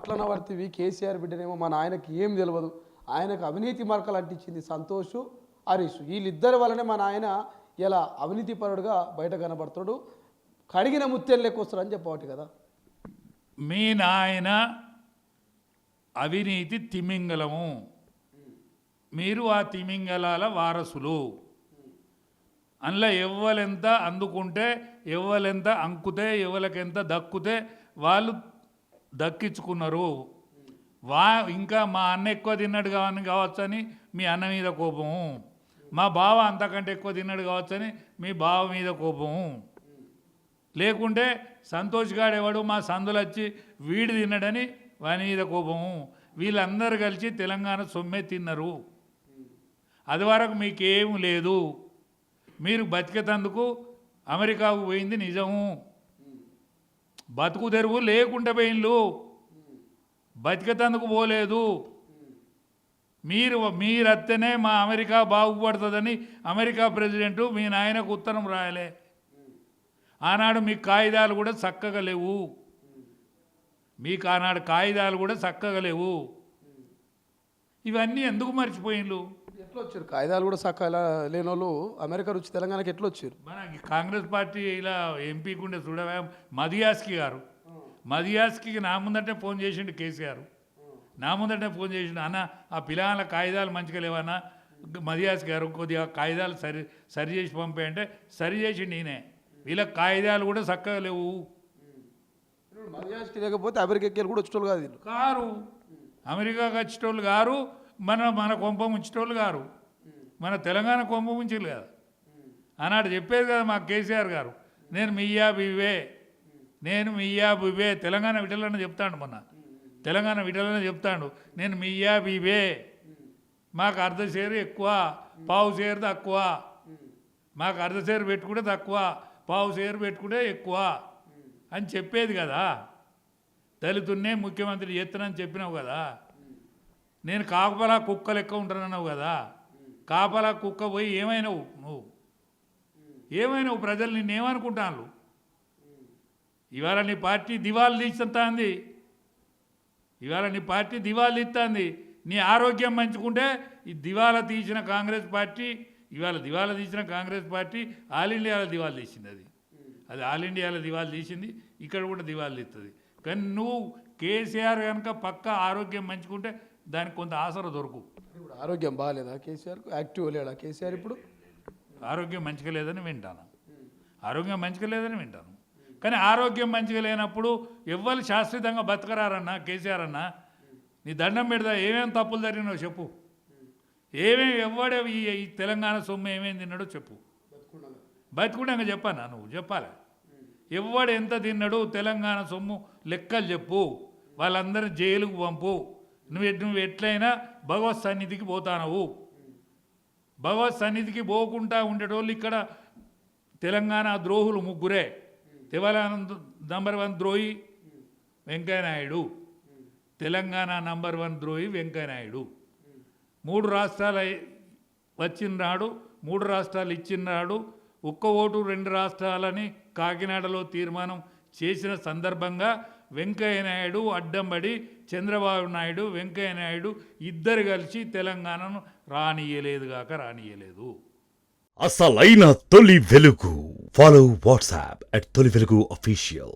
పట్లనవర్తివి కేసీఆర్ బిడ్డనేమో మన ఆయనకి ఏం తెలియదు, ఆయనకు అవినీతి మరకలు అంటించింది సంతోష్ హరీష్. వీళ్ళిద్దరి వల్లనే మన ఆయన ఇలా అవినీతి పరుడుగా బయట కనబడుతాడు, కడిగిన ముత్యాలు లెక్క వస్తాడని చెప్పవచ్చు కదా. మీ నాయన అవినీతి తిమింగలము, మీరు ఆ తిమింగలాల వారసులు. అందులో ఎవ్వలెంత అందుకుంటే ఎవ్వలెంత అంకుతే ఎవరికెంత దక్కుతే వాళ్ళు దక్కించుకున్నారు. ఇంకా మా అన్న ఎక్కువ తిన్నాడు కావచ్చని మీ అన్న మీద కోపము, మా బావ అంతకంటే ఎక్కువ తిన్నాడు కావచ్చని మీ బావ మీద కోపము, లేకుంటే సంతోష్ గాడు ఎవడు మా సందులు వచ్చి వీడి తిన్నాడని వాని మీద కోపము. వీళ్ళందరూ కలిసి తెలంగాణ సొమ్మే తిన్నారు. అది వరకు మీకేం లేదు. మీరు బతికేతందుకు అమెరికాకు పోయింది నిజము, బతుకు తెరువు లేకుండా పోయిన్లు, బతికేతందుకు పోలేదు. మీరత్తనే మా అమెరికా బాగుపడుతుందని అమెరికా ప్రెసిడెంటు మీ నాయనకు ఉత్తరం రాయలే. ఆనాడు మీ కాగితాలు కూడా చక్కగా లేవు, మీకు ఆనాడు కాగితాలు కూడా చక్కగా లేవు. ఇవన్నీ ఎందుకు మర్చిపోయిన్లు? ఎట్లా వచ్చారు కాగితాలు కూడా చక్కగా లేని వాళ్ళు అమెరికా నుంచి తెలంగాణకి ఎట్లా వచ్చారు? మన కాంగ్రెస్ పార్టీ ఇలా ఎంపీకి ఉండే చూడవా మదియాస్కి గారు, మదియాస్కి నా ముందంటే ఫోన్ చేసిండు కేసీఆర్, నా ముందంటే ఫోన్ చేసిండు, అన్న ఆ పిల్లల కాగితాలు మంచిగా లేవన్నా, మదియాస్ గారు కొద్దిగా కాగితాలు సరి చేసి పంపేయంటే సరి చేసిండు నేనే. వీళ్ళకి కాగితాలు కూడా చక్కగా లేవు. మదియాస్కి లేకపోతే అమెరికాకి కూడా వచ్చేటోళ్ళు కాదు కారు, అమెరికాకి వచ్చేటోళ్ళు గారు, మన కొంప ముంచేటోళ్ళు గారు, మన తెలంగాణ కొంప ముంచేలు కదా. ఆనాడు చెప్పేది కదా మా కేసీఆర్ గారు, నేను మియ్యా బివే, నేను మియ్యా బివే, తెలంగాణ విటలనే చెప్తాడు, మొన్న తెలంగాణ విటలనే చెప్తాడు, నేను మియ్యా బివే, మాకు అర్ధ షేరు ఎక్కువ పావు షేరు తక్కువ, మాకు అర్ధ షేరు పెట్టుకుంటే తక్కువ పావు షేరు పెట్టుకుంటే ఎక్కువ అని చెప్పేది కదా. దళితున్నే ముఖ్యమంత్రి చేస్తానని చెప్పినావు కదా. నేను కాపలా కుక్క లెక్క ఉంటానన్నావు కదా. కాపలా కుక్క పోయి ఏమైనావు నువ్వు? ఏమైనావు? ప్రజలు నిన్నేమనుకుంటాను? ఇవాళ నీ పార్టీ దివాళు తీస్తుంది, ఇవాళ నీ పార్టీ దివాళు తీస్తుంది. నీ ఆరోగ్యం మంచుకుంటే ఈ దివాళా తీసిన కాంగ్రెస్ పార్టీ, ఇవాళ దివాళా తీసిన కాంగ్రెస్ పార్టీ ఆల్ ఇండియాలో దివాళు తీసింది. అది ఆల్ ఇండియాలో దివాళు తీసింది, ఇక్కడ కూడా దివాళు తీస్తుంది. కానీ నువ్వు కేసీఆర్ కనుక పక్క ఆరోగ్యం మంచుకుంటే దానికి కొంత ఆసర దొరుకు. ఇప్పుడు ఆరోగ్యం బాగాలేదా కేసీఆర్? యాక్టివ్ లేడా కేసీఆర్? ఇప్పుడు ఆరోగ్యం మంచిగా లేదని వింటాను, ఆరోగ్యం మంచిగా లేదని వింటాను. కానీ ఆరోగ్యం మంచిగా లేనప్పుడు ఎవ్వరు శాశ్వతంగా బతకరారన్నా కేసీఆర్ అన్న. నీ దండం పెడతా, ఏమేమి తప్పులు జరిగినావు చెప్పు, ఎవడే ఈ తెలంగాణ సొమ్ము ఏమేమి తిన్నాడో చెప్పు. బతుకున్నాక చెప్పానా? నువ్వు చెప్పాలి. ఎవడు ఎంత తిన్నాడు తెలంగాణ సొమ్ము లెక్కలు చెప్పు, వాళ్ళందరూ జైలుకు పంపు. నువ్వు ఎట్లయినా భగవత్ సన్నిధికి పోతానవు. భగవత్ సన్నిధికి పోకుండా ఉండేటోళ్ళు ఇక్కడ తెలంగాణ ద్రోహులు ముగ్గురే. తెలంగాణ నంబర్ 1 ద్రోహి వెంకయ్యనాయుడు, తెలంగాణ నంబర్ 1 ద్రోహి వెంకయ్యనాయుడు. 3 రాష్ట్రాలు వచ్చిన నాడు, 3 రాష్ట్రాలు ఇచ్చిన నాడు, ఒక్క ఓటు 2 రాష్ట్రాలని కాకినాడలో తీర్మానం చేసిన సందర్భంగా వెంకయ్యనాయుడు అడ్డంబడి చంద్రబాబు నాయుడు, వెంకయ్యనాయుడు ఇద్దరు కలిసి తెలంగాణను రానియలేదు. అసలైన తొలి వెలుగు. ఫాలో వాట్సాప్ @తొలి వెలుగు official.